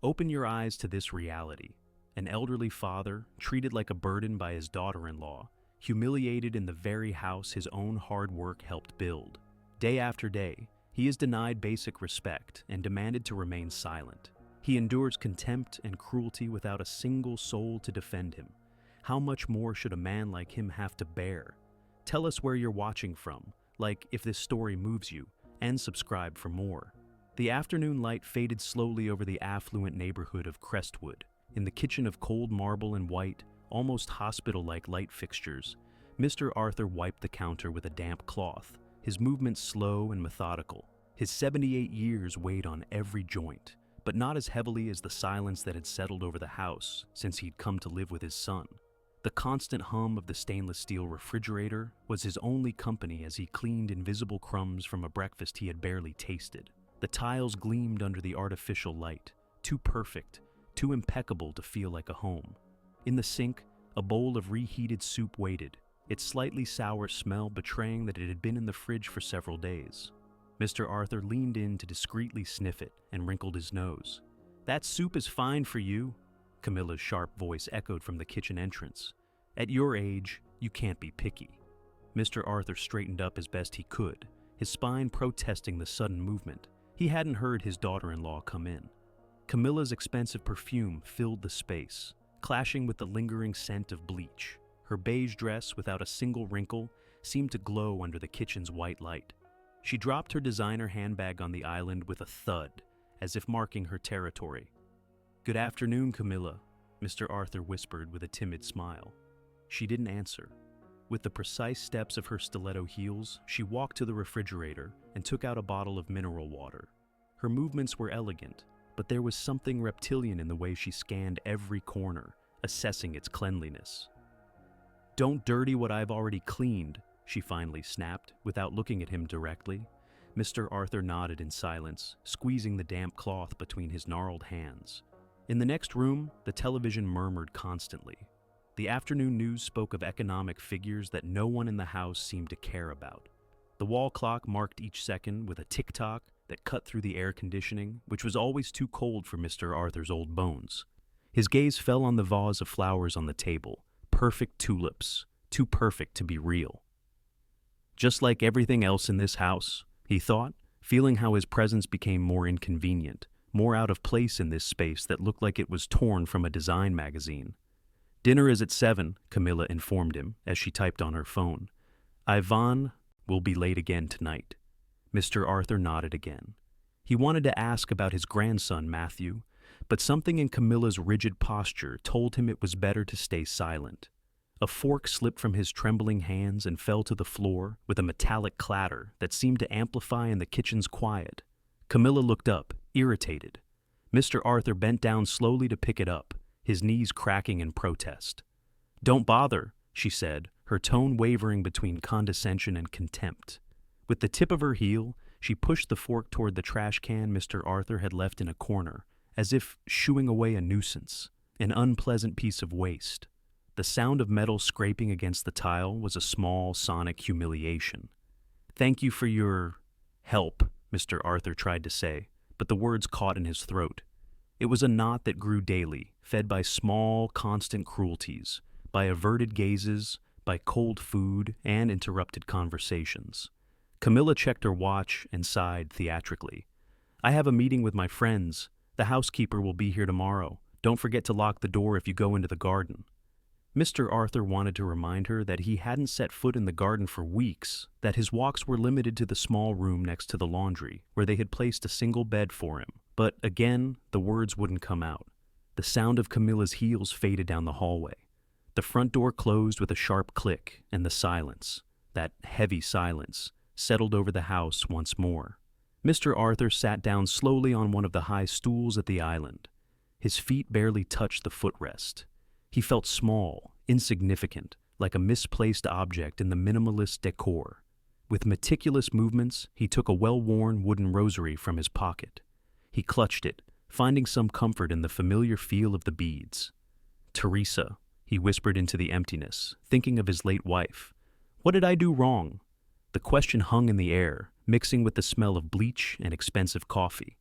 Open your eyes to this reality. An elderly father, treated like a burden by his daughter-in-law, humiliated in the very house his own hard work helped build. Day after day, he is denied basic respect and demanded to remain silent. He endures contempt and cruelty without a single soul to defend him. How much more should a man like him have to bear? Tell us where you're watching from, like if this story moves you, and subscribe for more. The afternoon light faded slowly over the affluent neighborhood of Crestwood. In the kitchen of cold marble and white, almost hospital-like light fixtures, Mr. Arthur wiped the counter with a damp cloth, his movements slow and methodical. His 78 years weighed on every joint, but not as heavily as the silence that had settled over the house since he'd come to live with his son. The constant hum of the stainless steel refrigerator was his only company as he cleaned invisible crumbs from a breakfast he had barely tasted. The tiles gleamed under the artificial light, too perfect, too impeccable to feel like a home. In the sink, a bowl of reheated soup waited, its slightly sour smell betraying that it had been in the fridge for several days. Mr. Arthur leaned in to discreetly sniff it and wrinkled his nose. "That soup is fine for you," Camilla's sharp voice echoed from the kitchen entrance. "At your age, you can't be picky." Mr. Arthur straightened up as best he could, his spine protesting the sudden movement. He hadn't heard his daughter-in-law come in. Camilla's expensive perfume filled the space, clashing with the lingering scent of bleach. Her beige dress, without a single wrinkle, seemed to glow under the kitchen's white light. She dropped her designer handbag on the island with a thud, as if marking her territory. "Good afternoon, Camilla," Mr. Arthur whispered with a timid smile. She didn't answer. With the precise steps of her stiletto heels, she walked to the refrigerator and took out a bottle of mineral water. Her movements were elegant, but there was something reptilian in the way she scanned every corner, assessing its cleanliness. "Don't dirty what I've already cleaned," she finally snapped, without looking at him directly. Mr. Arthur nodded in silence, squeezing the damp cloth between his gnarled hands. In the next room, the television murmured constantly. The afternoon news spoke of economic figures that no one in the house seemed to care about. The wall clock marked each second with a tick-tock that cut through the air conditioning, which was always too cold for Mr. Arthur's old bones. His gaze fell on the vase of flowers on the table, perfect tulips, too perfect to be real. Just like everything else in this house, he thought, feeling how his presence became more inconvenient, more out of place in this space that looked like it was torn from a design magazine. "Dinner is at 7, Camilla informed him as she typed on her phone. "Ivan will be late again tonight." Mr. Arthur nodded again. He wanted to ask about his grandson, Matthew, but something in Camilla's rigid posture told him it was better to stay silent. A fork slipped from his trembling hands and fell to the floor with a metallic clatter that seemed to amplify in the kitchen's quiet. Camilla looked up, irritated. Mr. Arthur bent down slowly to pick it up, his knees cracking in protest. "Don't bother," she said, her tone wavering between condescension and contempt. With the tip of her heel, she pushed the fork toward the trash can Mr. Arthur had left in a corner, as if shooing away a nuisance, an unpleasant piece of waste. The sound of metal scraping against the tile was a small sonic humiliation. "Thank you for your help," Mr. Arthur tried to say, but the words caught in his throat. It was a knot that grew daily, fed by small, constant cruelties, by averted gazes, by cold food, and interrupted conversations. Camilla checked her watch and sighed theatrically. "I have a meeting with my friends. The housekeeper will be here tomorrow. Don't forget to lock the door if you go into the garden." Mr. Arthur wanted to remind her that he hadn't set foot in the garden for weeks, that his walks were limited to the small room next to the laundry, where they had placed a single bed for him. But again, the words wouldn't come out. The sound of Camilla's heels faded down the hallway. The front door closed with a sharp click, and the silence, that heavy silence, settled over the house once more. Mr. Arthur sat down slowly on one of the high stools at the island. His feet barely touched the footrest. He felt small, insignificant, like a misplaced object in the minimalist decor. With meticulous movements, he took a well-worn wooden rosary from his pocket. He clutched it, finding some comfort in the familiar feel of the beads. "Teresa," he whispered into the emptiness, thinking of his late wife. "What did I do wrong?" The question hung in the air, mixing with the smell of bleach and expensive coffee.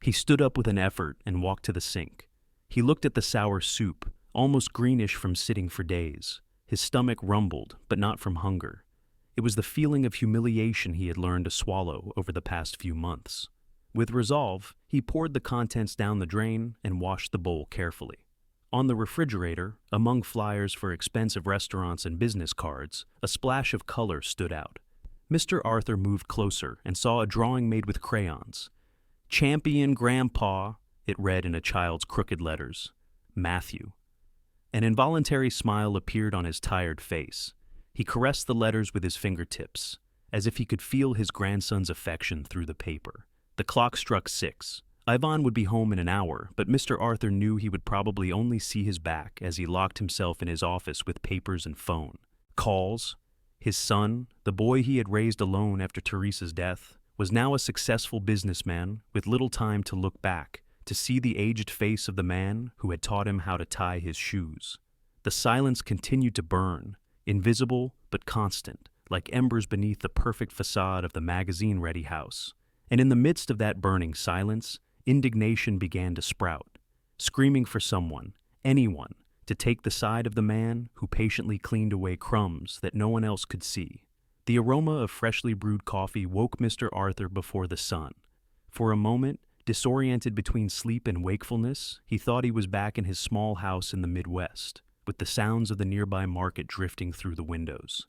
He stood up with an effort and walked to the sink. He looked at the sour soup, almost greenish from sitting for days. His stomach rumbled, but not from hunger. It was the feeling of humiliation he had learned to swallow over the past few months. With resolve, he poured the contents down the drain and washed the bowl carefully. On the refrigerator, among flyers for expensive restaurants and business cards, a splash of color stood out. Mr. Arthur moved closer and saw a drawing made with crayons. "Champion Grandpa," it read in a child's crooked letters. Matthew. An involuntary smile appeared on his tired face. He caressed the letters with his fingertips, as if he could feel his grandson's affection through the paper. The clock struck 6. Ivan would be home in an hour, but Mr. Arthur knew he would probably only see his back as he locked himself in his office with papers and phone. Calls. His son, the boy he had raised alone after Teresa's death, was now a successful businessman with little time to look back, to see the aged face of the man who had taught him how to tie his shoes. The silence continued to burn, invisible but constant, like embers beneath the perfect facade of the magazine-ready house. And in the midst of that burning silence, indignation began to sprout, screaming for someone, anyone, to take the side of the man who patiently cleaned away crumbs that no one else could see. The aroma of freshly brewed coffee woke Mr. Arthur before the sun. For a moment, disoriented between sleep and wakefulness, he thought he was back in his small house in the Midwest, with the sounds of the nearby market drifting through the windows.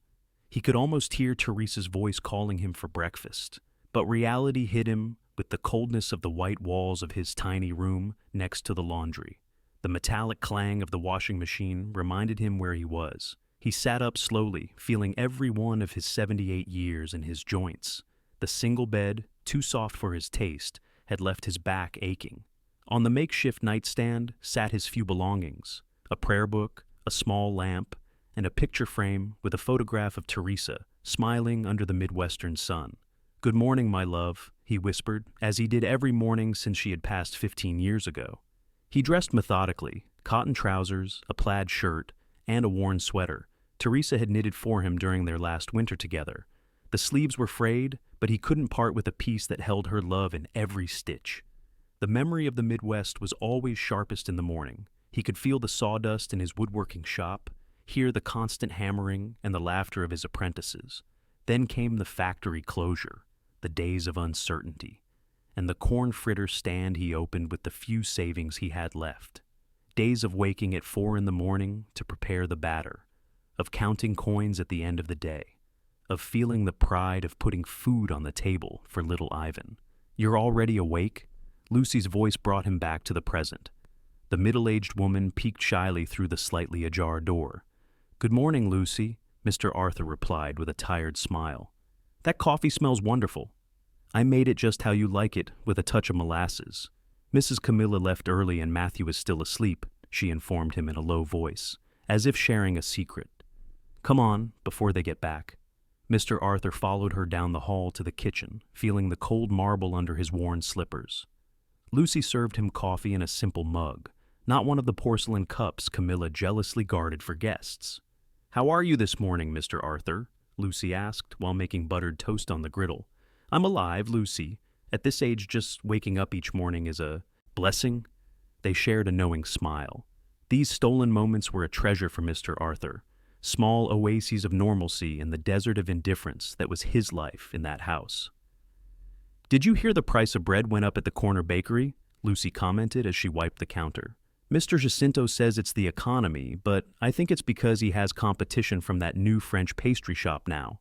He could almost hear Teresa's voice calling him for breakfast, but reality hit him with the coldness of the white walls of his tiny room next to the laundry. The metallic clang of the washing machine reminded him where he was. He sat up slowly, feeling every one of his 78 years in his joints. The single bed, too soft for his taste, had left his back aching. On the makeshift nightstand sat his few belongings: a prayer book, a small lamp, and a picture frame with a photograph of Teresa, smiling under the Midwestern sun. "Good morning, my love," he whispered, as he did every morning since she had passed 15 years ago. He dressed methodically: cotton trousers, a plaid shirt, and a worn sweater Teresa had knitted for him during their last winter together. The sleeves were frayed, but he couldn't part with a piece that held her love in every stitch. The memory of the Midwest was always sharpest in the morning. He could feel the sawdust in his woodworking shop, hear the constant hammering and the laughter of his apprentices. Then came the factory closure, the days of uncertainty, and the corn fritter stand he opened with the few savings he had left. Days of waking at 4 in the morning to prepare the batter, of counting coins at the end of the day, of feeling the pride of putting food on the table for little Ivan. "You're already awake?" Lucy's voice brought him back to the present. The middle-aged woman peeked shyly through the slightly ajar door. "Good morning, Lucy," Mr. Arthur replied with a tired smile. "That coffee smells wonderful. I made it just how you like it, with a touch of molasses. Mrs. Camilla left early and Matthew is still asleep," she informed him in a low voice, as if sharing a secret. "Come on, before they get back." Mr. Arthur followed her down the hall to the kitchen, feeling the cold marble under his worn slippers. Lucy served him coffee in a simple mug, not one of the porcelain cups Camilla jealously guarded for guests. "How are you this morning, Mr. Arthur?" Lucy asked, while making buttered toast on the griddle. "I'm alive, Lucy. At this age, just waking up each morning is a blessing." They shared a knowing smile. These stolen moments were a treasure for Mr. Arthur, small oases of normalcy in the desert of indifference that was his life in that house. "Did you hear the price of bread went up at the corner bakery?" Lucy commented as she wiped the counter. "Mr. Jacinto says it's the economy, but I think it's because he has competition from that new French pastry shop now."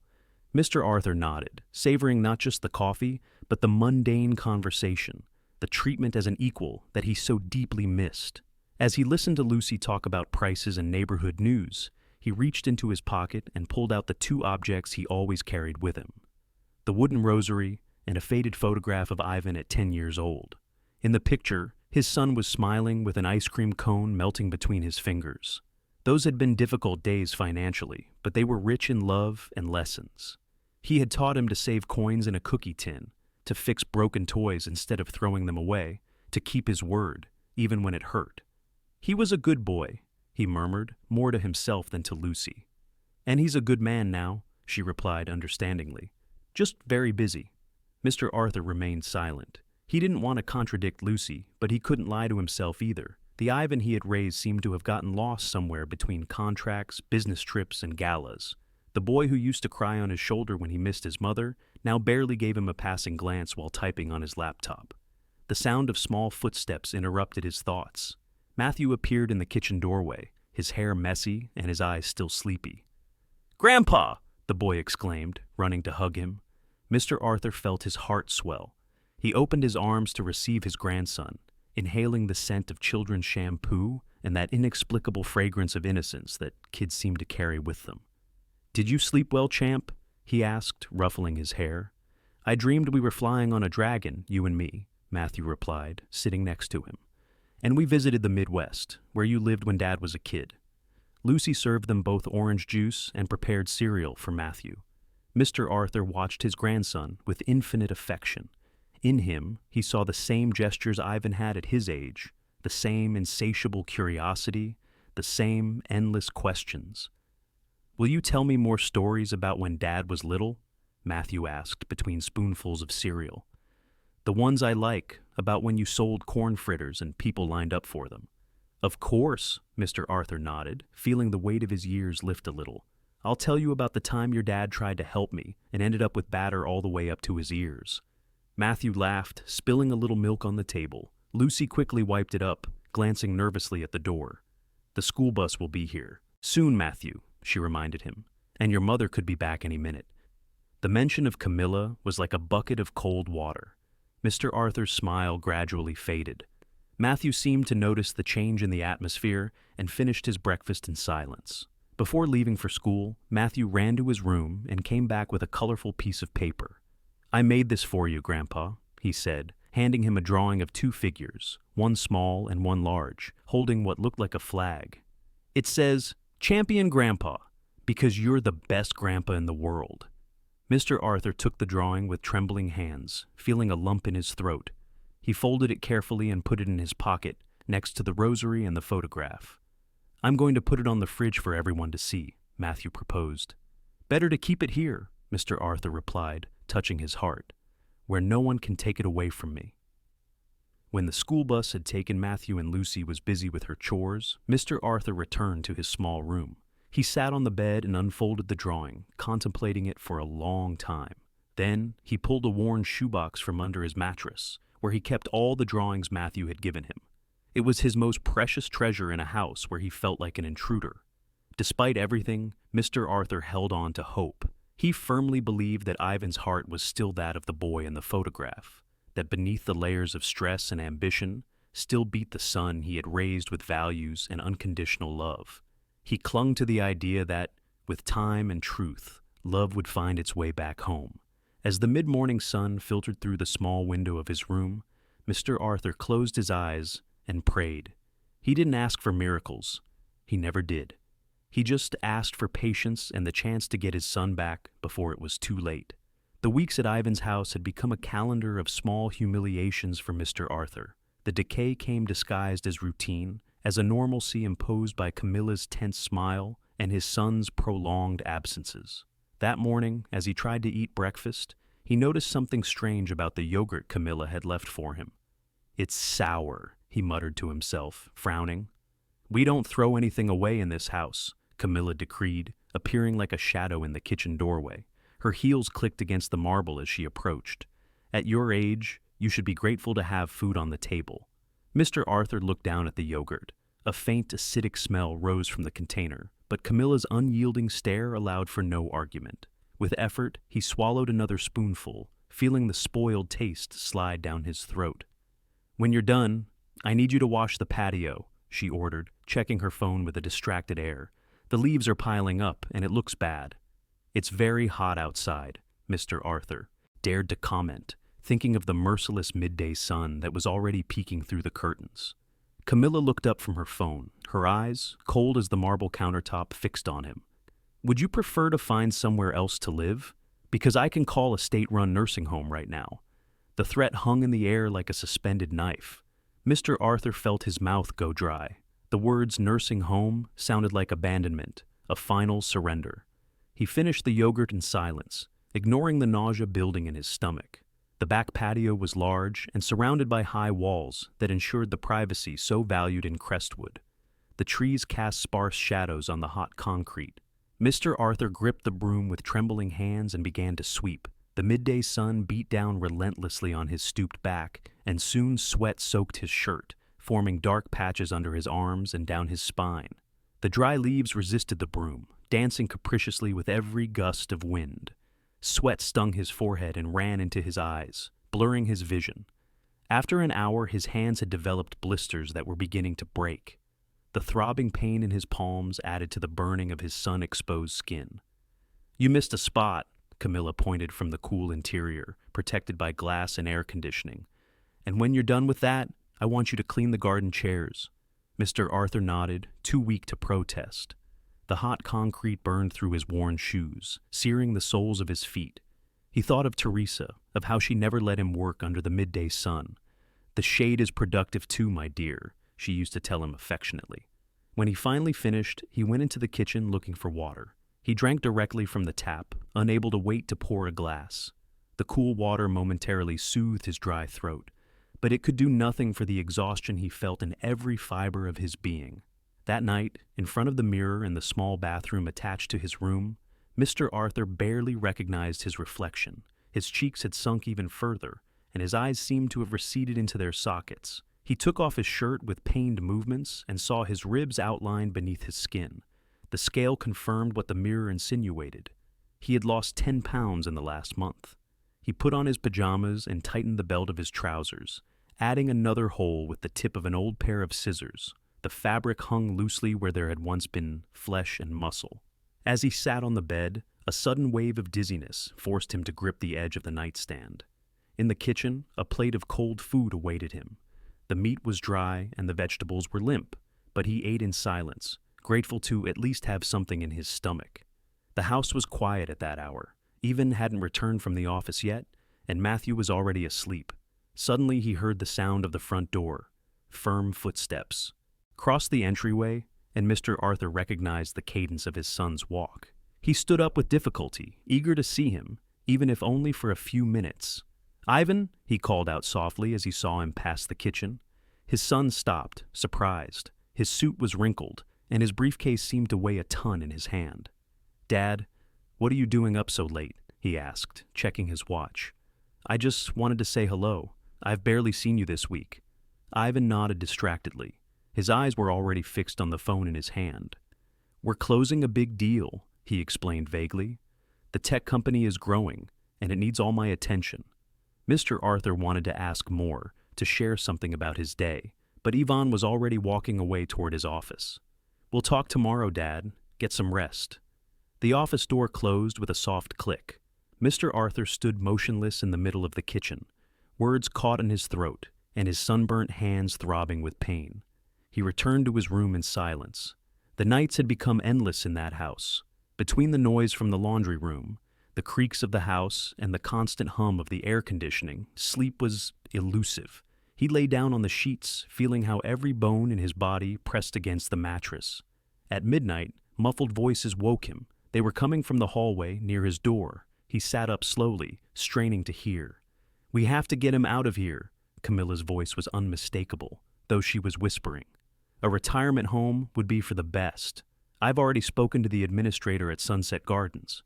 Mr. Arthur nodded, savoring not just the coffee, but the mundane conversation, the treatment as an equal that he so deeply missed. As he listened to Lucy talk about prices and neighborhood news, he reached into his pocket and pulled out the two objects he always carried with him: the wooden rosary and a faded photograph of Ivan at 10 years old. In the picture, his son was smiling with an ice cream cone melting between his fingers. Those had been difficult days financially, but they were rich in love and lessons. He had taught him to save coins in a cookie tin, to fix broken toys instead of throwing them away, to keep his word, even when it hurt. "He was a good boy," he murmured, more to himself than to Lucy. "And he's a good man now," she replied understandingly. "Just very busy." Mr. Arthur remained silent. He didn't want to contradict Lucy, but he couldn't lie to himself either. The Ivan he had raised seemed to have gotten lost somewhere between contracts, business trips, and galas. The boy who used to cry on his shoulder when he missed his mother now barely gave him a passing glance while typing on his laptop. The sound of small footsteps interrupted his thoughts. Matthew appeared in the kitchen doorway, his hair messy and his eyes still sleepy. "Grandpa!" the boy exclaimed, running to hug him. Mr. Arthur felt his heart swell. He opened his arms to receive his grandson, inhaling the scent of children's shampoo and that inexplicable fragrance of innocence that kids seem to carry with them. "Did you sleep well, champ?" he asked, ruffling his hair. "I dreamed we were flying on a dragon, you and me," Matthew replied, sitting next to him. "And we visited the Midwest, where you lived when Dad was a kid." Lucy served them both orange juice and prepared cereal for Matthew. Mr. Arthur watched his grandson with infinite affection. In him, he saw the same gestures Ivan had at his age, the same insatiable curiosity, the same endless questions. "Will you tell me more stories about when Dad was little?" Matthew asked between spoonfuls of cereal. "The ones I like, about when you sold corn fritters and people lined up for them." "Of course," Mr. Arthur nodded, feeling the weight of his years lift a little. "I'll tell you about the time your dad tried to help me and ended up with batter all the way up to his ears." Matthew laughed, spilling a little milk on the table. Lucy quickly wiped it up, glancing nervously at the door. "The school bus will be here soon, Matthew," she reminded him, "and your mother could be back any minute." The mention of Camilla was like a bucket of cold water. Mr. Arthur's smile gradually faded. Matthew seemed to notice the change in the atmosphere and finished his breakfast in silence. Before leaving for school, Matthew ran to his room and came back with a colorful piece of paper. "I made this for you, Grandpa," he said, handing him a drawing of two figures, one small and one large, holding what looked like a flag. "It says, 'Champion Grandpa, because you're the best grandpa in the world.'" Mr. Arthur took the drawing with trembling hands, feeling a lump in his throat. He folded it carefully and put it in his pocket, next to the rosary and the photograph. "I'm going to put it on the fridge for everyone to see," Matthew proposed. "Better to keep it here," Mr. Arthur replied, touching his heart, "where no one can take it away from me." When the school bus had taken Matthew and Lucy was busy with her chores, Mr. Arthur returned to his small room. He sat on the bed and unfolded the drawing, contemplating it for a long time. Then he pulled a worn shoebox from under his mattress, where he kept all the drawings Matthew had given him. It was his most precious treasure in a house where he felt like an intruder. Despite everything, Mr. Arthur held on to hope. He firmly believed that Ivan's heart was still that of the boy in the photograph, that beneath the layers of stress and ambition still beat the son he had raised with values and unconditional love. He clung to the idea that, with time and truth, love would find its way back home. As the mid-morning sun filtered through the small window of his room, Mr. Arthur closed his eyes and prayed. He didn't ask for miracles. He never did. He just asked for patience and the chance to get his son back before it was too late. The weeks at Ivan's house had become a calendar of small humiliations for Mr. Arthur. The decay came disguised as routine, as a normalcy imposed by Camilla's tense smile and his son's prolonged absences. That morning, as he tried to eat breakfast, he noticed something strange about the yogurt Camilla had left for him. "It's sour," he muttered to himself, frowning. "We don't throw anything away in this house," Camilla decreed, appearing like a shadow in the kitchen doorway. Her heels clicked against the marble as she approached. "At your age, you should be grateful to have food on the table." Mr. Arthur looked down at the yogurt. A faint acidic smell rose from the container, but Camilla's unyielding stare allowed for no argument. With effort, he swallowed another spoonful, feeling the spoiled taste slide down his throat. "When you're done, I need you to wash the patio," she ordered, checking her phone with a distracted air. "The leaves are piling up, and it looks bad." "It's very hot outside," Mr. Arthur dared to comment, thinking of the merciless midday sun that was already peeking through the curtains. Camilla looked up from her phone, her eyes, cold as the marble countertop, fixed on him. "Would you prefer to find somewhere else to live? Because I can call a state-run nursing home right now." The threat hung in the air like a suspended knife. Mr. Arthur felt his mouth go dry. The words nursing home sounded like abandonment, a final surrender. He finished the yogurt in silence, ignoring the nausea building in his stomach. The back patio was large and surrounded by high walls that ensured the privacy so valued in Crestwood. The trees cast sparse shadows on the hot concrete. Mr. Arthur gripped the broom with trembling hands and began to sweep. The midday sun beat down relentlessly on his stooped back, and soon sweat soaked his shirt, forming dark patches under his arms and down his spine. The dry leaves resisted the broom, dancing capriciously with every gust of wind. Sweat stung his forehead and ran into his eyes, blurring his vision. After an hour, his hands had developed blisters that were beginning to break. The throbbing pain in his palms added to the burning of his sun-exposed skin. "You missed a spot," Camilla pointed from the cool interior, protected by glass and air conditioning. "And when you're done with that, I want you to clean the garden chairs." Mr. Arthur nodded, too weak to protest. The hot concrete burned through his worn shoes, searing the soles of his feet. He thought of Teresa, of how she never let him work under the midday sun. "The shade is productive too, my dear," she used to tell him affectionately. When he finally finished, he went into the kitchen looking for water. He drank directly from the tap, unable to wait to pour a glass. The cool water momentarily soothed his dry throat, but it could do nothing for the exhaustion he felt in every fiber of his being. That night, in front of the mirror in the small bathroom attached to his room, Mr. Arthur barely recognized his reflection. His cheeks had sunk even further, and his eyes seemed to have receded into their sockets. He took off his shirt with pained movements and saw his ribs outlined beneath his skin. The scale confirmed what the mirror insinuated. He had lost 10 pounds in the last month. He put on his pajamas and tightened the belt of his trousers, adding another hole with the tip of an old pair of scissors. The fabric hung loosely where there had once been flesh and muscle. As he sat on the bed, a sudden wave of dizziness forced him to grip the edge of the nightstand. In the kitchen, a plate of cold food awaited him. The meat was dry and the vegetables were limp, but he ate in silence, grateful to at least have something in his stomach. The house was quiet at that hour. Even hadn't returned from the office yet, and Matthew was already asleep. Suddenly he heard the sound of the front door. Firm footsteps. Crossed the entryway, and Mr. Arthur recognized the cadence of his son's walk. He stood up with difficulty, eager to see him, even if only for a few minutes. "Ivan," he called out softly as he saw him pass the kitchen. His son stopped, surprised. His suit was wrinkled, and his briefcase seemed to weigh a ton in his hand. "Dad, what are you doing up so late?" he asked, checking his watch. "I just wanted to say hello. I've barely seen you this week." Ivan nodded distractedly. His eyes were already fixed on the phone in his hand. "We're closing a big deal," he explained vaguely. "The tech company is growing, and it needs all my attention." Mr. Arthur wanted to ask more, to share something about his day, but Ivan was already walking away toward his office. "We'll talk tomorrow, Dad. Get some rest." The office door closed with a soft click. Mr. Arthur stood motionless in the middle of the kitchen, words caught in his throat, and his sunburnt hands throbbing with pain. He returned to his room in silence. The nights had become endless in that house. Between the noise from the laundry room, the creaks of the house, and the constant hum of the air conditioning, sleep was elusive. He lay down on the sheets, feeling how every bone in his body pressed against the mattress. At midnight, muffled voices woke him. They were coming from the hallway near his door. He sat up slowly, straining to hear. "We have to get him out of here." Camilla's voice was unmistakable, though she was whispering. "A retirement home would be for the best. I've already spoken to the administrator at Sunset Gardens."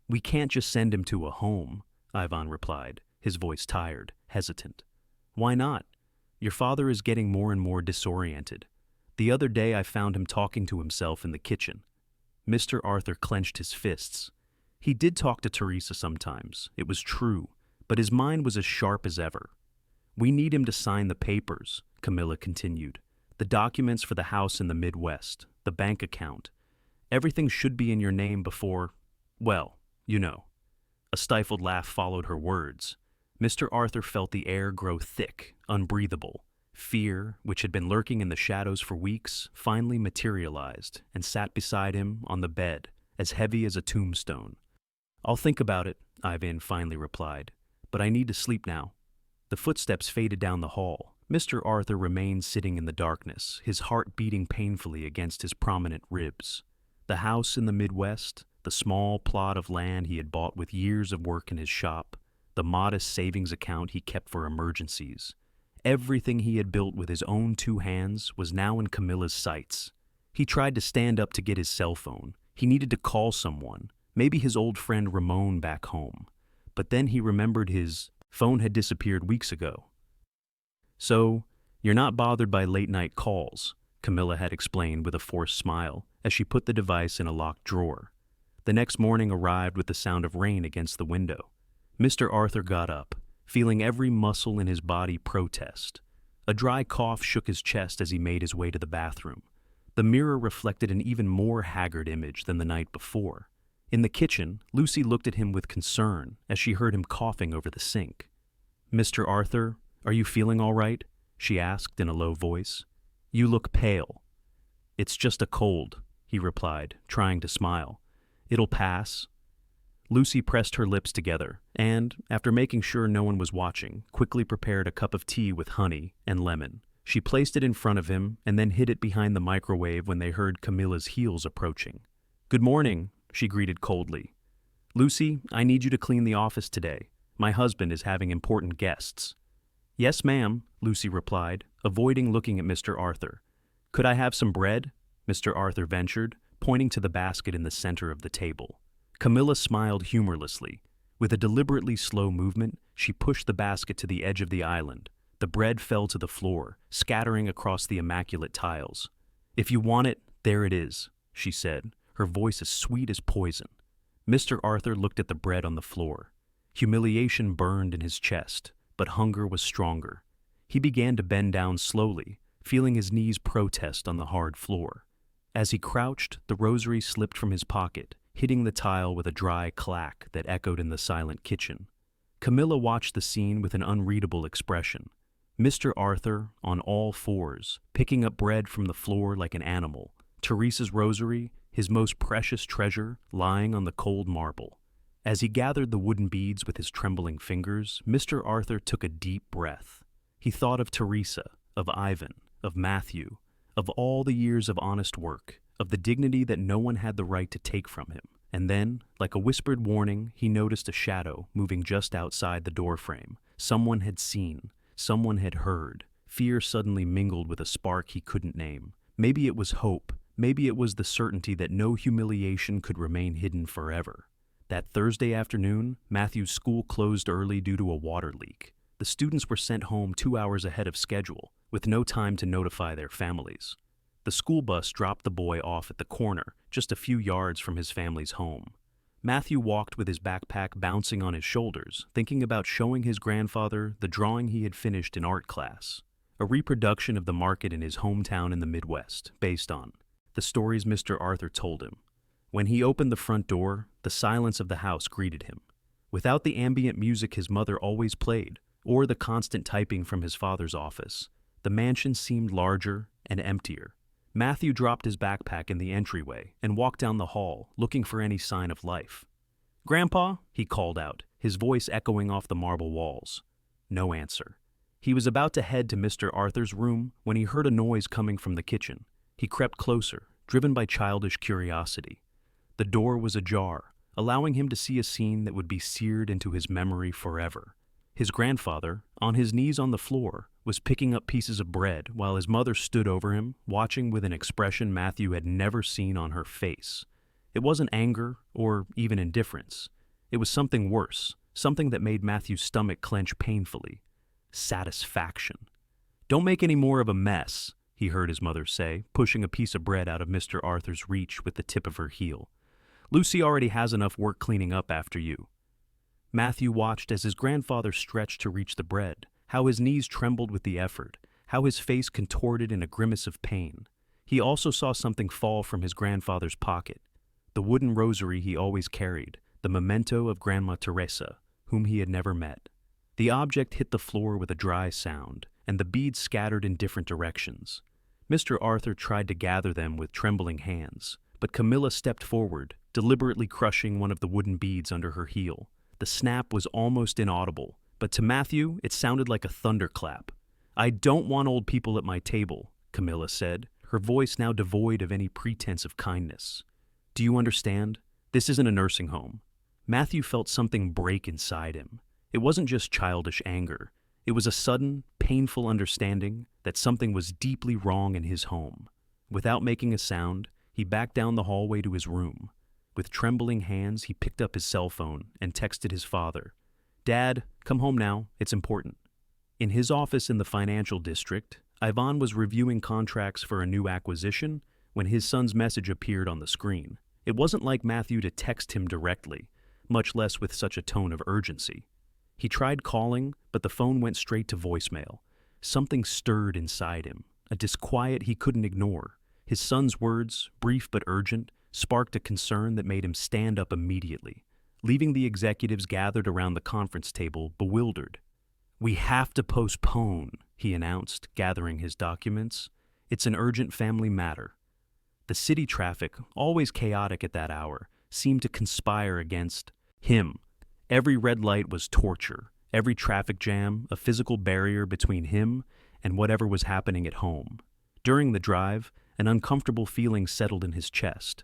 "We can't just send him to a home," Ivan replied, his voice tired, hesitant. "Why not? Your father is getting more and more disoriented. The other day I found him talking to himself in the kitchen." Mr. Arthur clenched his fists. He did talk to Teresa sometimes, it was true, but his mind was as sharp as ever. "We need him to sign the papers," Camilla continued. "The documents for the house in the Midwest, the bank account. Everything should be in your name before, well, you know." A stifled laugh followed her words. Mr. Arthur felt the air grow thick, unbreathable. Fear, which had been lurking in the shadows for weeks, finally materialized and sat beside him on the bed, as heavy as a tombstone. "I'll think about it," Ivan finally replied, "but I need to sleep now." The footsteps faded down the hall. Mr. Arthur remained sitting in the darkness, his heart beating painfully against his prominent ribs. The house in the Midwest, the small plot of land he had bought with years of work in his shop, the modest savings account he kept for emergencies. Everything he had built with his own two hands was now in Camilla's sights. He tried to stand up to get his cell phone. He needed to call someone, maybe his old friend Ramon back home. But then he remembered his phone had disappeared weeks ago. "So, you're not bothered by late-night calls," Camilla had explained with a forced smile as she put the device in a locked drawer. The next morning arrived with the sound of rain against the window. Mr. Arthur got up, feeling every muscle in his body protest. A dry cough shook his chest as he made his way to the bathroom. The mirror reflected an even more haggard image than the night before. In the kitchen, Lucy looked at him with concern as she heard him coughing over the sink. "Mr. Arthur, are you feeling all right?" she asked in a low voice. "You look pale." "It's just a cold," he replied, trying to smile. "It'll pass." Lucy pressed her lips together and, after making sure no one was watching, quickly prepared a cup of tea with honey and lemon. She placed it in front of him and then hid it behind the microwave when they heard Camilla's heels approaching. "Good morning," she greeted coldly. "Lucy, I need you to clean the office today. My husband is having important guests." "Yes, ma'am," Lucy replied, avoiding looking at Mr. Arthur. "Could I have some bread?" Mr. Arthur ventured, pointing to the basket in the center of the table. Camilla smiled humorlessly. With a deliberately slow movement, she pushed the basket to the edge of the island. The bread fell to the floor, scattering across the immaculate tiles. "If you want it, there it is," she said, her voice as sweet as poison. Mr. Arthur looked at the bread on the floor. Humiliation burned in his chest, but hunger was stronger. He began to bend down slowly, feeling his knees protest on the hard floor. As he crouched, the rosary slipped from his pocket, hitting the tile with a dry clack that echoed in the silent kitchen. Camilla watched the scene with an unreadable expression. Mr. Arthur, on all fours, picking up bread from the floor like an animal. Teresa's rosary, his most precious treasure, lying on the cold marble. As he gathered the wooden beads with his trembling fingers, Mr. Arthur took a deep breath. He thought of Teresa, of Ivan, of Matthew, of all the years of honest work, of the dignity that no one had the right to take from him. And then, like a whispered warning, he noticed a shadow moving just outside the doorframe. Someone had seen, someone had heard. Fear suddenly mingled with a spark he couldn't name. Maybe it was hope. Maybe it was the certainty that no humiliation could remain hidden forever. That Thursday afternoon, Matthew's school closed early due to a water leak. The students were sent home 2 hours ahead of schedule, with no time to notify their families. The school bus dropped the boy off at the corner, just a few yards from his family's home. Matthew walked with his backpack bouncing on his shoulders, thinking about showing his grandfather the drawing he had finished in art class, a reproduction of the market in his hometown in the Midwest, based on the stories Mr. Arthur told him. When he opened the front door, the silence of the house greeted him. Without the ambient music his mother always played, or the constant typing from his father's office, the mansion seemed larger and emptier. Matthew dropped his backpack in the entryway and walked down the hall, looking for any sign of life. "Grandpa?" he called out, his voice echoing off the marble walls. No answer. He was about to head to Mr. Arthur's room when he heard a noise coming from the kitchen. He crept closer, driven by childish curiosity. The door was ajar, allowing him to see a scene that would be seared into his memory forever. His grandfather, on his knees on the floor, was picking up pieces of bread while his mother stood over him, watching with an expression Matthew had never seen on her face. It wasn't anger or even indifference. It was something worse, something that made Matthew's stomach clench painfully. Satisfaction. "Don't make any more of a mess," he heard his mother say, pushing a piece of bread out of Mr. Arthur's reach with the tip of her heel. "Lucy already has enough work cleaning up after you." Matthew watched as his grandfather stretched to reach the bread, how his knees trembled with the effort, how his face contorted in a grimace of pain. He also saw something fall from his grandfather's pocket, the wooden rosary he always carried, the memento of Grandma Teresa, whom he had never met. The object hit the floor with a dry sound, and the beads scattered in different directions. Mr. Arthur tried to gather them with trembling hands, but Camilla stepped forward, deliberately crushing one of the wooden beads under her heel. The snap was almost inaudible, but to Matthew it sounded like a thunderclap. "I don't want old people at my table," Camilla said, her voice now devoid of any pretense of kindness. "Do you understand? This isn't a nursing home." Matthew felt something break inside him. It wasn't just childish anger. It was a sudden, painful understanding that something was deeply wrong in his home. Without making a sound, he backed down the hallway to his room. With trembling hands, he picked up his cell phone and texted his father. "Dad, come home now. It's important." In his office in the financial district, Ivan was reviewing contracts for a new acquisition when his son's message appeared on the screen. It wasn't like Matthew to text him directly, much less with such a tone of urgency. He tried calling, but the phone went straight to voicemail. Something stirred inside him, a disquiet he couldn't ignore. His son's words, brief but urgent, sparked a concern that made him stand up immediately, leaving the executives gathered around the conference table bewildered. "We have to postpone," he announced, gathering his documents. "It's an urgent family matter." The city traffic, always chaotic at that hour, seemed to conspire against him. Every red light was torture, every traffic jam a physical barrier between him and whatever was happening at home. During the drive, an uncomfortable feeling settled in his chest.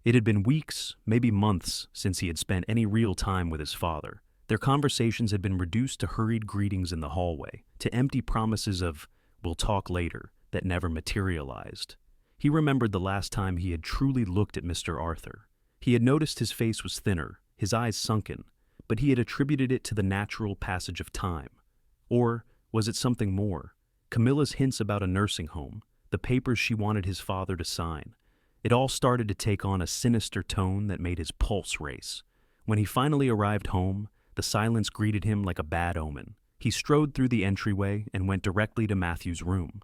It had been weeks, maybe months, since he had spent any real time with his father. Their conversations had been reduced to hurried greetings in the hallway, to empty promises of, "we'll talk later," that never materialized. He remembered the last time he had truly looked at Mr. Arthur. He had noticed his face was thinner, his eyes sunken, but he had attributed it to the natural passage of time. Or was it something more? Camilla's hints about a nursing home, the papers she wanted his father to sign. It all started to take on a sinister tone that made his pulse race. When he finally arrived home, the silence greeted him like a bad omen. He strode through the entryway and went directly to Matthew's room.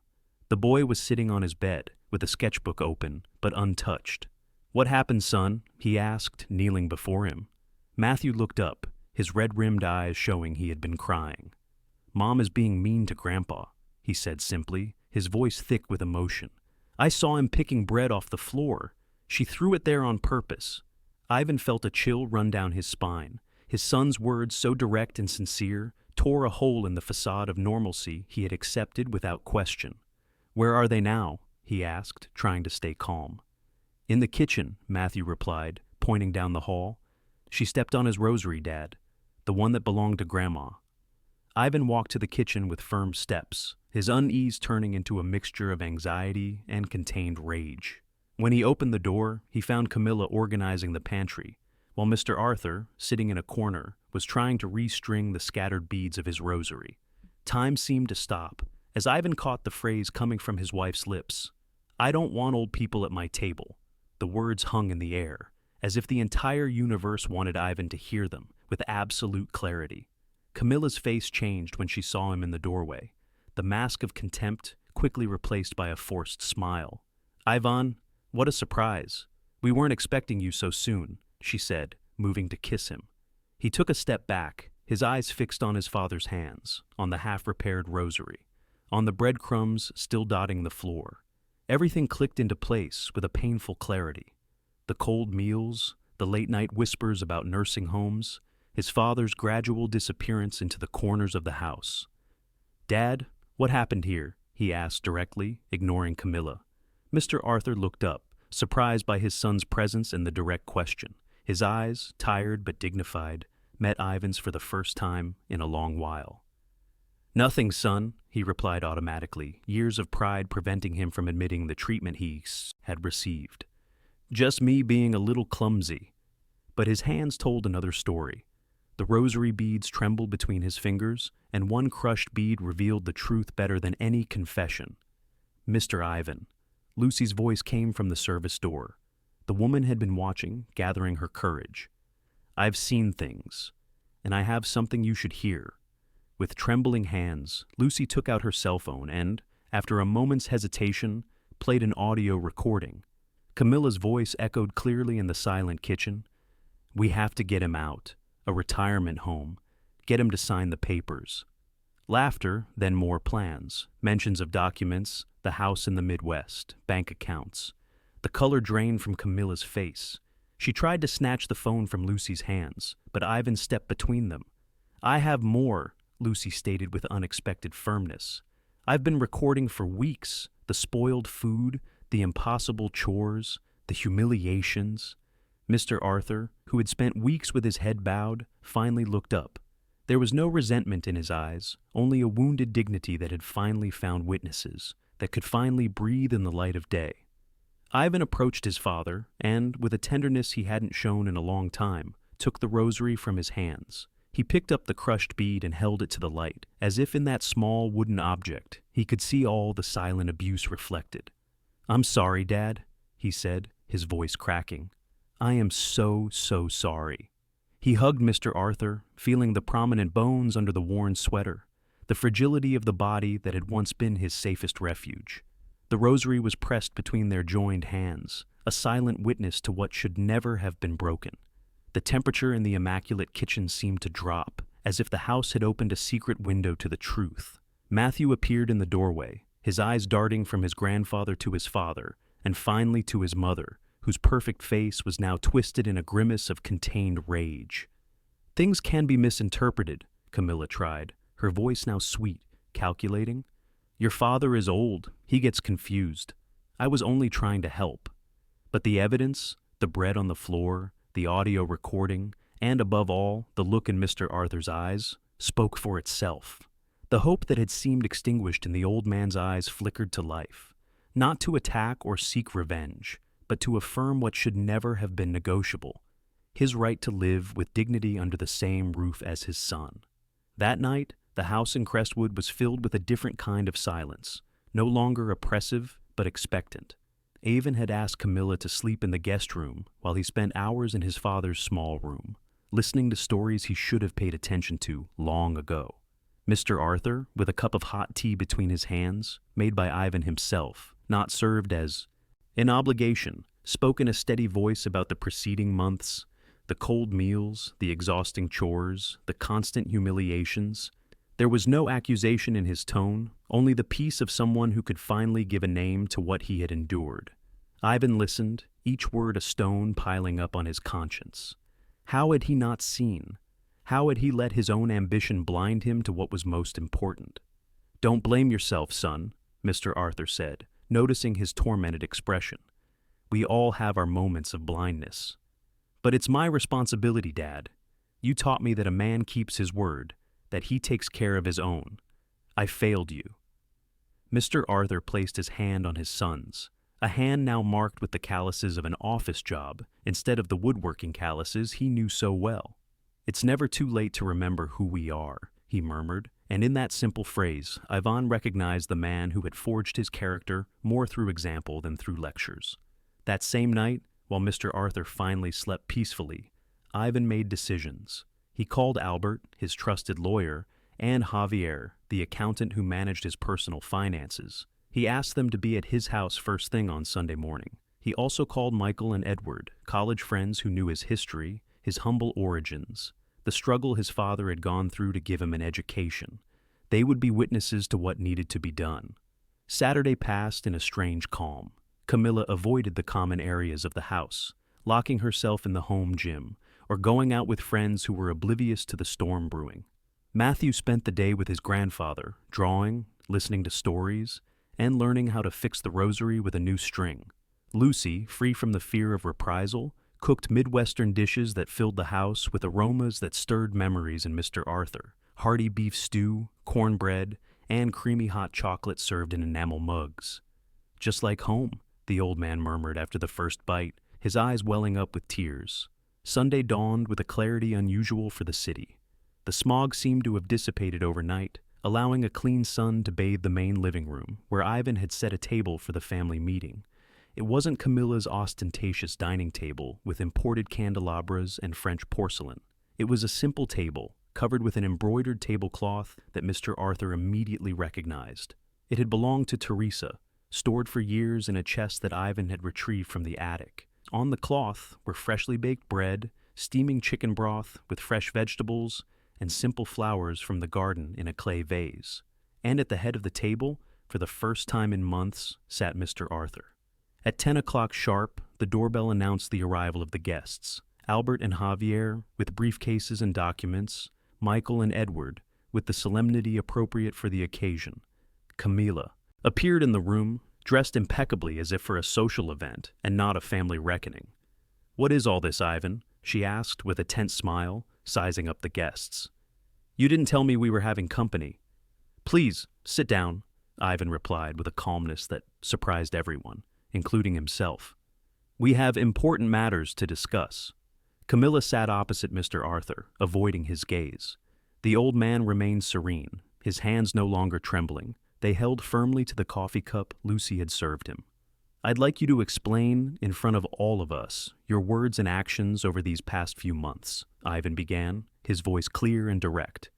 The boy was sitting on his bed, with a sketchbook open, but untouched. "What happened, son?" he asked, kneeling before him. Matthew looked up, his red-rimmed eyes showing he had been crying. "Mom is being mean to Grandpa," he said simply, his voice thick with emotion. "I saw him picking bread off the floor. She threw it there on purpose." Ivan felt a chill run down his spine. His son's words, so direct and sincere, tore a hole in the facade of normalcy he had accepted without question. "Where are they now?" he asked, trying to stay calm. "In the kitchen," Matthew replied, pointing down the hall. "She stepped on his rosary, Dad, the one that belonged to Grandma." Ivan walked to the kitchen with firm steps, his unease turning into a mixture of anxiety and contained rage. When he opened the door, he found Camilla organizing the pantry, while Mr. Arthur, sitting in a corner, was trying to restring the scattered beads of his rosary. Time seemed to stop, as Ivan caught the phrase coming from his wife's lips. "I don't want old people at my table." The words hung in the air, as if the entire universe wanted Ivan to hear them with absolute clarity. Camilla's face changed when she saw him in the doorway, the mask of contempt quickly replaced by a forced smile. "Ivan, what a surprise. We weren't expecting you so soon," she said, moving to kiss him. He took a step back, his eyes fixed on his father's hands, on the half-repaired rosary, on the breadcrumbs still dotting the floor. Everything clicked into place with a painful clarity. The cold meals, the late-night whispers about nursing homes, his father's gradual disappearance into the corners of the house. "Dad, what happened here?" he asked directly, ignoring Camilla. Mr. Arthur looked up, surprised by his son's presence and the direct question. His eyes, tired but dignified, met Ivan's for the first time in a long while. "Nothing, son," he replied automatically, years of pride preventing him from admitting the treatment he had received. "Just me being a little clumsy." But his hands told another story. The rosary beads trembled between his fingers, and one crushed bead revealed the truth better than any confession. "Mr. Ivan." Lucy's voice came from the service door. The woman had been watching, gathering her courage. "I've seen things, and I have something you should hear." With trembling hands, Lucy took out her cell phone and, after a moment's hesitation, played an audio recording. Camilla's voice echoed clearly in the silent kitchen. "We have to get him out. A retirement home. Get him to sign the papers." Laughter, then more plans, mentions of documents, the house in the Midwest, bank accounts. The color drained from Camilla's face. She tried to snatch the phone from Lucy's hands, but Ivan stepped between them. "I have more," Lucy stated with unexpected firmness. "I've been recording for weeks, the spoiled food, the impossible chores, the humiliations." Mr. Arthur, who had spent weeks with his head bowed, finally looked up. There was no resentment in his eyes, only a wounded dignity that had finally found witnesses, that could finally breathe in the light of day. Ivan approached his father and, with a tenderness he hadn't shown in a long time, took the rosary from his hands. He picked up the crushed bead and held it to the light, as if in that small wooden object he could see all the silent abuse reflected. "I'm sorry, Dad," he said, his voice cracking. "I am so sorry." He hugged Mr. Arthur, feeling the prominent bones under the worn sweater, the fragility of the body that had once been his safest refuge. The rosary was pressed between their joined hands, a silent witness to what should never have been broken. The temperature in the immaculate kitchen seemed to drop, as if the house had opened a secret window to the truth. Matthew appeared in the doorway, his eyes darting from his grandfather to his father, and finally to his mother, whose perfect face was now twisted in a grimace of contained rage. "Things can be misinterpreted," Camilla tried, her voice now sweet, calculating. "Your father is old, he gets confused. I was only trying to help." But the evidence, the bread on the floor, the audio recording, and above all, the look in Mr. Arthur's eyes, spoke for itself. The hope that had seemed extinguished in the old man's eyes flickered to life, not to attack or seek revenge, but to affirm what should never have been negotiable: his right to live with dignity under the same roof as his son. That night, the house in Crestwood was filled with a different kind of silence, no longer oppressive, but expectant. Avon had asked Camilla to sleep in the guest room while he spent hours in his father's small room, listening to stories he should have paid attention to long ago. Mr. Arthur, with a cup of hot tea between his hands, made by Ivan himself, not served as an obligation, spoke in a steady voice about the preceding months, the cold meals, the exhausting chores, the constant humiliations. There was no accusation in his tone, only the peace of someone who could finally give a name to what he had endured. Ivan listened, each word a stone piling up on his conscience. How had he not seen? How had he let his own ambition blind him to what was most important? "Don't blame yourself, son," Mr. Arthur said, noticing his tormented expression. "We all have our moments of blindness." "But it's my responsibility, Dad. You taught me that a man keeps his word, that he takes care of his own. I failed you." Mr. Arthur placed his hand on his son's, a hand now marked with the calluses of an office job instead of the woodworking calluses he knew so well. "It's never too late to remember who we are," he murmured, and in that simple phrase, Ivan recognized the man who had forged his character more through example than through lectures. That same night, while Mr. Arthur finally slept peacefully, Ivan made decisions. He called Albert, his trusted lawyer, and Javier, the accountant who managed his personal finances. He asked them to be at his house first thing on Sunday morning. He also called Michael and Edward, college friends who knew his history, his humble origins, the struggle his father had gone through to give him an education. They would be witnesses to what needed to be done. Saturday passed in a strange calm. Camilla avoided the common areas of the house, locking herself in the home gym, or going out with friends who were oblivious to the storm brewing. Matthew spent the day with his grandfather, drawing, listening to stories, and learning how to fix the rosary with a new string. Lucy, free from the fear of reprisal, cooked Midwestern dishes that filled the house with aromas that stirred memories in Mr. Arthur: hearty beef stew, cornbread, and creamy hot chocolate served in enamel mugs. "Just like home," the old man murmured after the first bite, his eyes welling up with tears. Sunday dawned with a clarity unusual for the city. The smog seemed to have dissipated overnight, allowing a clean sun to bathe the main living room, where Ivan had set a table for the family meeting. It wasn't Camilla's ostentatious dining table with imported candelabras and French porcelain. It was a simple table, covered with an embroidered tablecloth that Mr. Arthur immediately recognized. It had belonged to Teresa, stored for years in a chest that Ivan had retrieved from the attic. On the cloth were freshly baked bread, steaming chicken broth with fresh vegetables, and simple flowers from the garden in a clay vase. And at the head of the table, for the first time in months, sat Mr. Arthur. At 10 o'clock sharp, the doorbell announced the arrival of the guests: Albert and Javier, with briefcases and documents; Michael and Edward, with the solemnity appropriate for the occasion. Camilla appeared in the room, dressed impeccably as if for a social event and not a family reckoning. "What is all this, Ivan?" she asked with a tense smile, sizing up the guests. You didn't tell me we were having company. Please, sit down, Ivan replied with a calmness that surprised everyone, including himself. We have important matters to discuss. Camilla sat opposite Mr. Arthur, avoiding his gaze. The old man remained serene, his hands no longer trembling. They held firmly to the coffee cup Lucy had served him. I'd like you to explain, in front of all of us, your words and actions over these past few months, Ivan began, his voice clear and direct.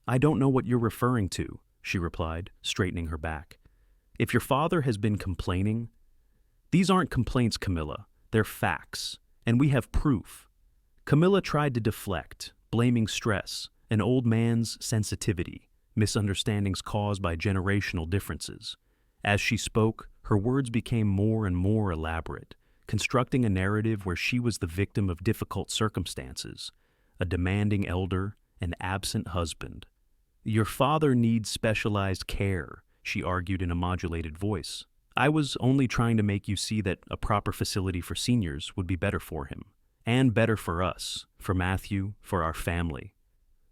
I don't know what you're referring to, she replied, straightening her back. If your father has been complaining... These aren't complaints, Camilla. They're facts, and we have proof. Camilla tried to deflect, blaming stress, an old man's sensitivity, misunderstandings caused by generational differences. As she spoke, her words became more and more elaborate, constructing a narrative where she was the victim of difficult circumstances, a demanding elder, an absent husband. Your father needs specialized care, she argued in a modulated voice. I was only trying to make you see that a proper facility for seniors would be better for him, and better for us, for Matthew, for our family.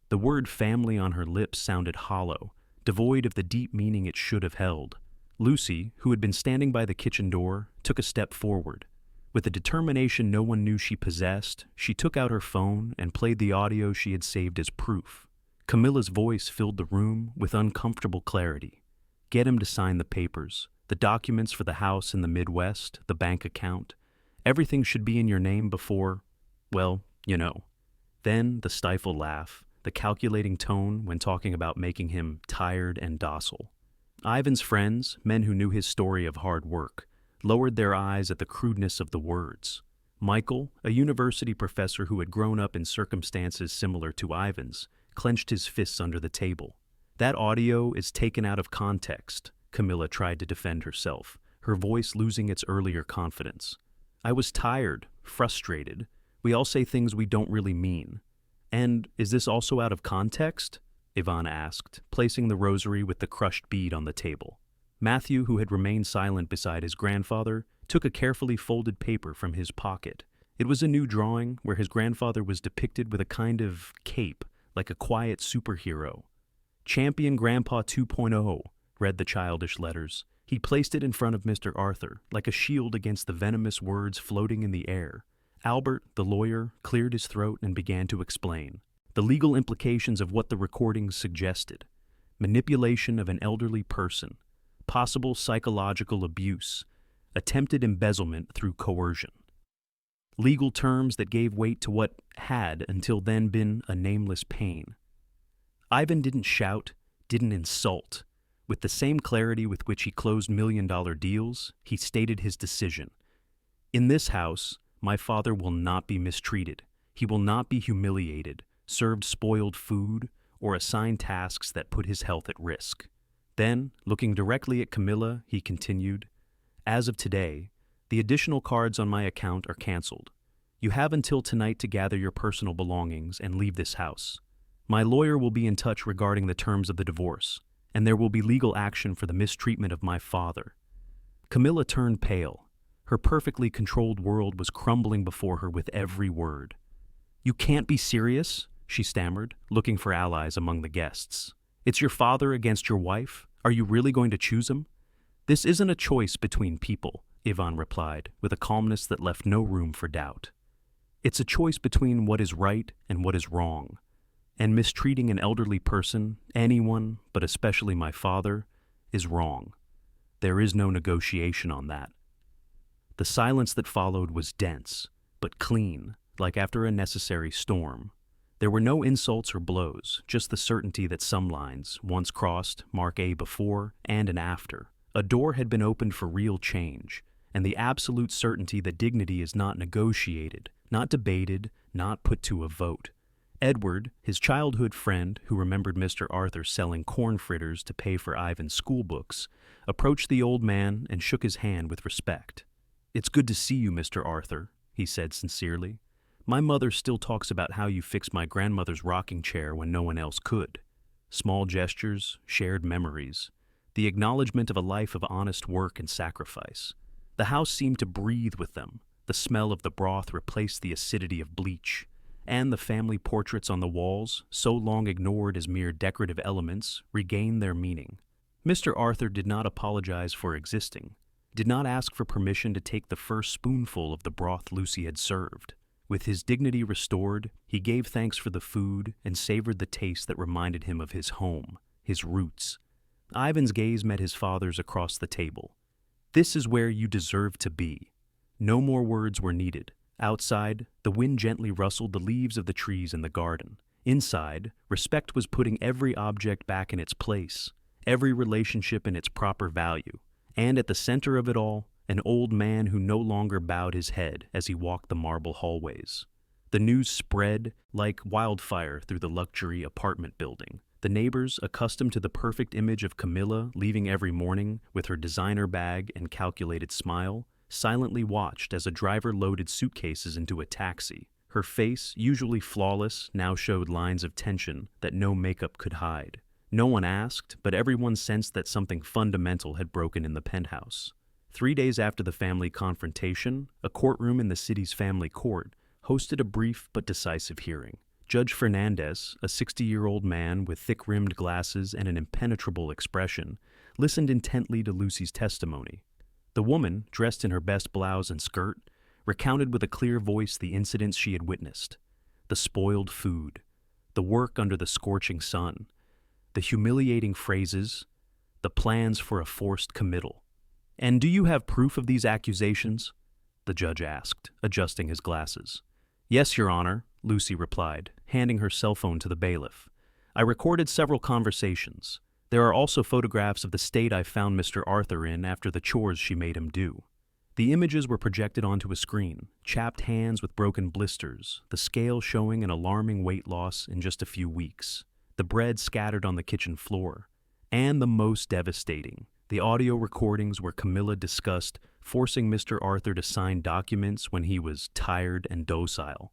The word family on her lips sounded hollow, devoid of the deep meaning it should have held. Lucy, who had been standing by the kitchen door, took a step forward. With a determination no one knew she possessed, she took out her phone and played the audio she had saved as proof. Camilla's voice filled the room with uncomfortable clarity. Get him to sign the papers, the documents for the house in the Midwest, the bank account. Everything should be in your name before, well, you know. Then the stifled laugh, the calculating tone when talking about making him tired and docile. Ivan's friends, men who knew his story of hard work, lowered their eyes at the crudeness of the words. Michael, a university professor who had grown up in circumstances similar to Ivan's, clenched his fists under the table. That audio is taken out of context, Camilla tried to defend herself, her voice losing its earlier confidence. I was tired, frustrated. We all say things we don't really mean. And is this also out of context? Ivan asked, placing the rosary with the crushed bead on the table. Matthew, who had remained silent beside his grandfather, took a carefully folded paper from his pocket. It was a new drawing where his grandfather was depicted with a kind of cape, like a quiet superhero. Champion Grandpa 2.0, read the childish letters. He placed it in front of Mr. Arthur, like a shield against the venomous words floating in the air. Albert, the lawyer, cleared his throat and began to explain. The legal implications of what the recordings suggested. Manipulation of an elderly person. Possible psychological abuse. Attempted embezzlement through coercion. Legal terms that gave weight to what had until then been a nameless pain. Ivan didn't shout, didn't insult. With the same clarity with which he closed million-dollar deals, he stated his decision. In this house, my father will not be mistreated. He will not be humiliated, served spoiled food, or assigned tasks that put his health at risk. Then, looking directly at Camilla, he continued, As of today, the additional cards on my account are canceled. You have until tonight to gather your personal belongings and leave this house. My lawyer will be in touch regarding the terms of the divorce, and there will be legal action for the mistreatment of my father. Camilla turned pale. Her perfectly controlled world was crumbling before her with every word. You can't be serious, she stammered, looking for allies among the guests. It's your father against your wife? Are you really going to choose him? This isn't a choice between people, Ivan replied, with a calmness that left no room for doubt. It's a choice between what is right and what is wrong. And mistreating an elderly person, anyone, but especially my father, is wrong. There is no negotiation on that. The silence that followed was dense, but clean, like after a necessary storm. There were no insults or blows, just the certainty that some lines, once crossed, mark a before and an after. A door had been opened for real change, and the absolute certainty that dignity is not negotiated, not debated, not put to a vote. Edward, his childhood friend who remembered Mr. Arthur selling corn fritters to pay for Ivan's school books, approached the old man and shook his hand with respect. It's good to see you, Mr. Arthur, he said sincerely. My mother still talks about how you fixed my grandmother's rocking chair when no one else could. Small gestures, shared memories, the acknowledgement of a life of honest work and sacrifice. The house seemed to breathe with them. The smell of the broth replaced the acidity of bleach. and the family portraits on the walls, so long ignored as mere decorative elements, regained their meaning. Mr. Arthur did not apologize for existing, did not ask for permission to take the first spoonful of the broth Lucy had served. With his dignity restored, he gave thanks for the food and savored the taste that reminded him of his home, his roots. Ivan's gaze met his father's across the table. "This is where you deserve to be." No more words were needed. Outside, the wind gently rustled the leaves of the trees in the garden. Inside, respect was putting every object back in its place, every relationship in its proper value. And at the center of it all, an old man who no longer bowed his head as he walked the marble hallways. The news spread like wildfire through the luxury apartment building. The neighbors, accustomed to the perfect image of Camilla leaving every morning with her designer bag and calculated smile, silently watched as a driver loaded suitcases into a taxi. Her face, usually flawless, now showed lines of tension that no makeup could hide. No one asked, but everyone sensed that something fundamental had broken in the penthouse. 3 days after the family confrontation, a courtroom in the city's family court hosted a brief but decisive hearing. Judge Fernandez, a 60-year-old man with thick-rimmed glasses and an impenetrable expression, listened intently to Lucy's testimony. The woman, dressed in her best blouse and skirt, recounted with a clear voice the incidents she had witnessed: the spoiled food, the work under the scorching sun, the humiliating phrases, the plans for a forced committal. "And do you have proof of these accusations?" the judge asked, adjusting his glasses. "Yes, Your Honor," Lucy replied, handing her cell phone to the bailiff. "I recorded several conversations. There are also photographs of the state I found Mr. Arthur in after the chores she made him do." The images were projected onto a screen, chapped hands with broken blisters, the scale showing an alarming weight loss in just a few weeks, the bread scattered on the kitchen floor, and the most devastating, the audio recordings where Camilla discussed forcing Mr. Arthur to sign documents when he was tired and docile.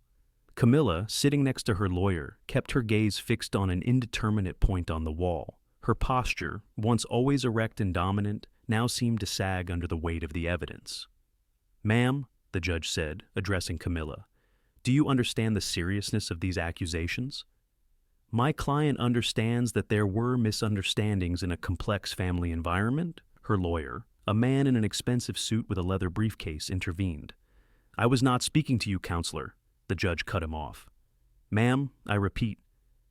Camilla, sitting next to her lawyer, kept her gaze fixed on an indeterminate point on the wall. Her posture, once always erect and dominant, now seemed to sag under the weight of the evidence. "Ma'am," the judge said, addressing Camilla, "do you understand the seriousness of these accusations?" "My client understands that there were misunderstandings in a complex family environment," her lawyer, a man in an expensive suit with a leather briefcase, intervened. "I was not speaking to you, counselor," the judge cut him off. "Ma'am, I repeat,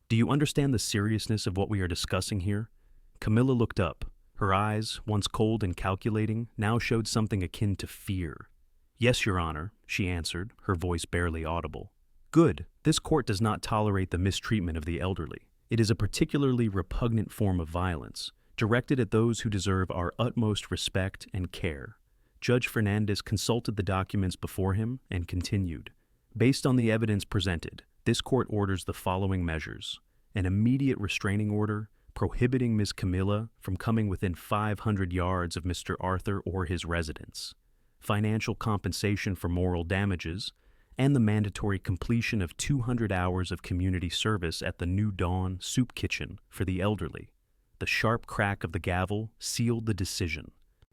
do you understand the seriousness of what we are discussing here?" Camilla looked up. Her eyes, once cold and calculating, now showed something akin to fear. "Yes, Your Honor," she answered, her voice barely audible. "Good. This court does not tolerate the mistreatment of the elderly. It is a particularly repugnant form of violence, directed at those who deserve our utmost respect and care." Judge Fernandez consulted the documents before him and continued. "Based on the evidence presented, this court orders the following measures: an immediate restraining order prohibiting Ms. Camilla from coming within 500 yards of Mr. Arthur or his residence, financial compensation for moral damages, and the mandatory completion of 200 hours of community service at the New Dawn Soup Kitchen for the elderly. The sharp crack of the gavel sealed the decision.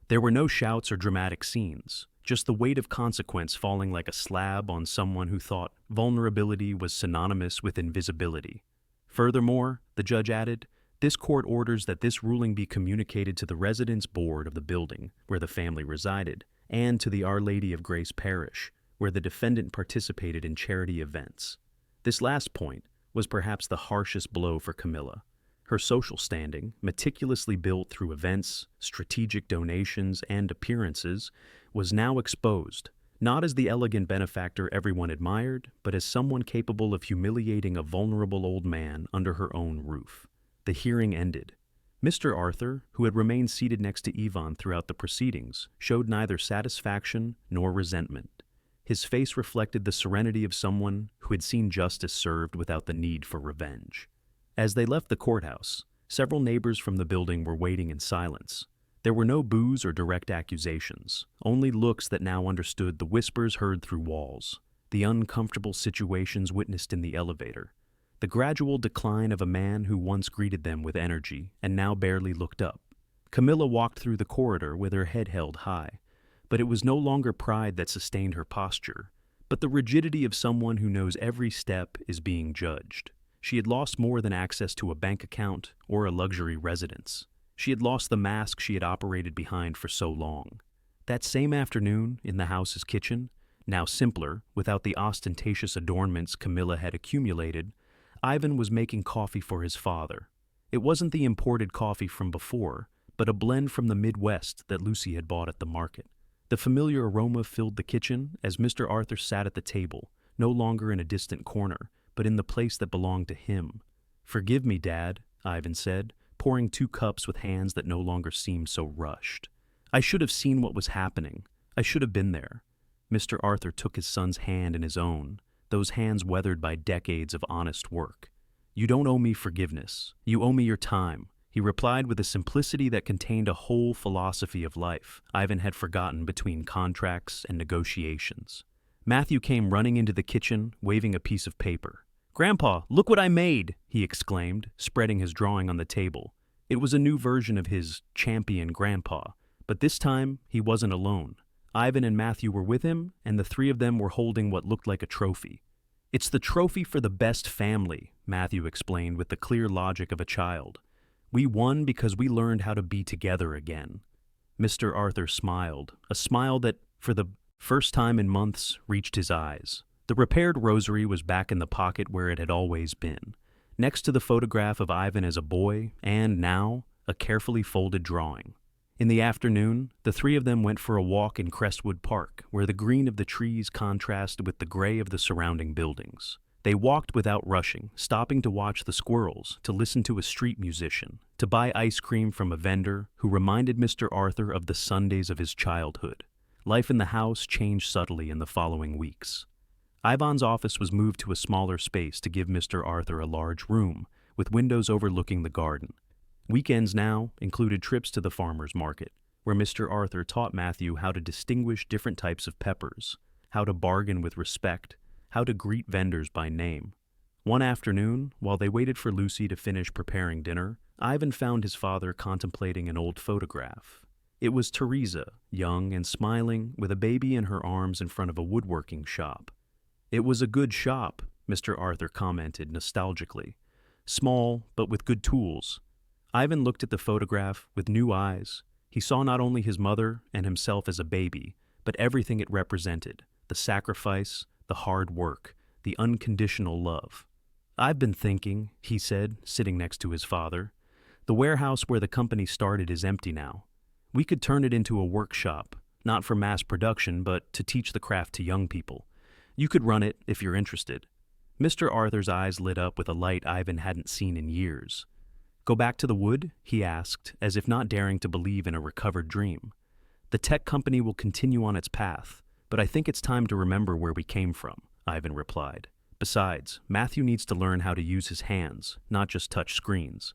There were no shouts or dramatic scenes, just the weight of consequence falling like a slab on someone who thought vulnerability was synonymous with invisibility. Furthermore, the judge added, this court orders that this ruling be communicated to the residence board of the building where the family resided, and to the Our Lady of Grace Parish, where the defendant participated in charity events. This last point was perhaps the harshest blow for Camilla. Her social standing, meticulously built through events, strategic donations, and appearances, was now exposed, not as the elegant benefactor everyone admired, but as someone capable of humiliating a vulnerable old man under her own roof. The hearing ended. Mr. Arthur, who had remained seated next to Yvonne throughout the proceedings, showed neither satisfaction nor resentment. His face reflected the serenity of someone who had seen justice served without the need for revenge. As they left the courthouse, several neighbors from the building were waiting in silence. There were no boos or direct accusations, only looks that now understood the whispers heard through walls, the uncomfortable situations witnessed in the elevator, the gradual decline of a man who once greeted them with energy and now barely looked up. Camilla walked through the corridor with her head held high, but it was no longer pride that sustained her posture, but the rigidity of someone who knows every step is being judged. She had lost more than access to a bank account or a luxury residence. She had lost the mask she had operated behind for so long. That same afternoon, in the house's kitchen, now simpler, without the ostentatious adornments Camilla had accumulated, Ivan was making coffee for his father. It wasn't the imported coffee from before, but a blend from the Midwest that Lucy had bought at the market. The familiar aroma filled the kitchen as Mr. Arthur sat at the table, no longer in a distant corner, but in the place that belonged to him. "Forgive me, Dad," Ivan said, pouring 2 cups with hands that no longer seemed so rushed. "I should have seen what was happening. I should have been there." Mr. Arthur took his son's hand in his own, those hands weathered by decades of honest work. "You don't owe me forgiveness. You owe me your time," he replied with a simplicity that contained a whole philosophy of life Ivan had forgotten between contracts and negotiations. Matthew came running into the kitchen, waving a piece of paper. "Grandpa, look what I made!" he exclaimed, spreading his drawing on the table. It was a new version of his champion grandpa, but this time he wasn't alone. Ivan and Matthew were with him, and the 3 of them were holding what looked like a trophy. "It's the trophy for the best family," Matthew explained with the clear logic of a child. "We won because we learned how to be together again." Mr. Arthur smiled, a smile that, for the first time in months, reached his eyes. The repaired rosary was back in the pocket where it had always been, next to the photograph of Ivan as a boy and, now, a carefully folded drawing. In the afternoon, the 3 of them went for a walk in Crestwood Park, where the green of the trees contrasted with the gray of the surrounding buildings. They walked without rushing, stopping to watch the squirrels, to listen to a street musician, to buy ice cream from a vendor who reminded Mr. Arthur of the Sundays of his childhood. Life in the house changed subtly in the following weeks. Ivan's office was moved to a smaller space to give Mr. Arthur a large room, with windows overlooking the garden. Weekends now included trips to the farmer's market, where Mr. Arthur taught Matthew how to distinguish different types of peppers, how to bargain with respect, how to greet vendors by name. One afternoon, while they waited for Lucy to finish preparing dinner, Ivan found his father contemplating an old photograph. It was Teresa, young and smiling, with a baby in her arms in front of a woodworking shop. "It was a good shop," Mr. Arthur commented nostalgically. "Small, but with good tools." Ivan looked at the photograph with new eyes. He saw not only his mother and himself as a baby, but everything it represented: the sacrifice, the hard work, the unconditional love. "I've been thinking," he said, sitting next to his father. "The warehouse where the company started is empty now. We could turn it into a workshop, not for mass production, but to teach the craft to young people. You could run it if you're interested." Mr. Arthur's eyes lit up with a light Ivan hadn't seen in years. "Go back to the wood?" he asked, as if not daring to believe in a recovered dream. "The tech company will continue on its path, but I think it's time to remember where we came from," Ivan replied. "Besides, Matthew needs to learn how to use his hands, not just touch screens."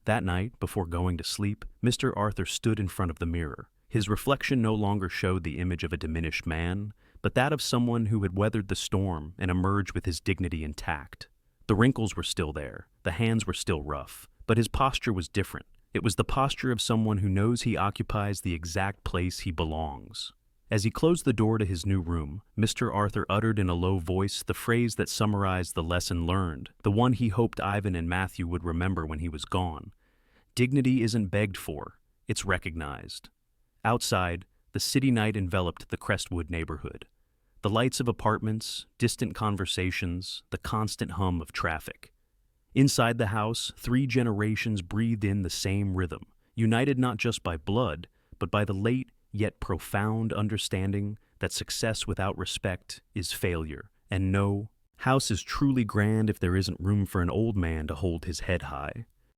That night, before going to sleep, Mr. Arthur stood in front of the mirror. His reflection no longer showed the image of a diminished man, but that of someone who had weathered the storm and emerged with his dignity intact. The wrinkles were still there, the hands were still rough, but his posture was different. It was the posture of someone who knows he occupies the exact place he belongs. As he closed the door to his new room, Mr. Arthur uttered in a low voice the phrase that summarized the lesson learned, the one he hoped Ivan and Matthew would remember when he was gone. "Dignity isn't begged for, it's recognized." Outside, the city night enveloped the Crestwood neighborhood. The lights of apartments, distant conversations, the constant hum of traffic. Inside the house, 3 generations breathed in the same rhythm, united not just by blood, but by the late yet profound understanding that success without respect is failure, and no house is truly grand if there isn't room for an old man to hold his head high.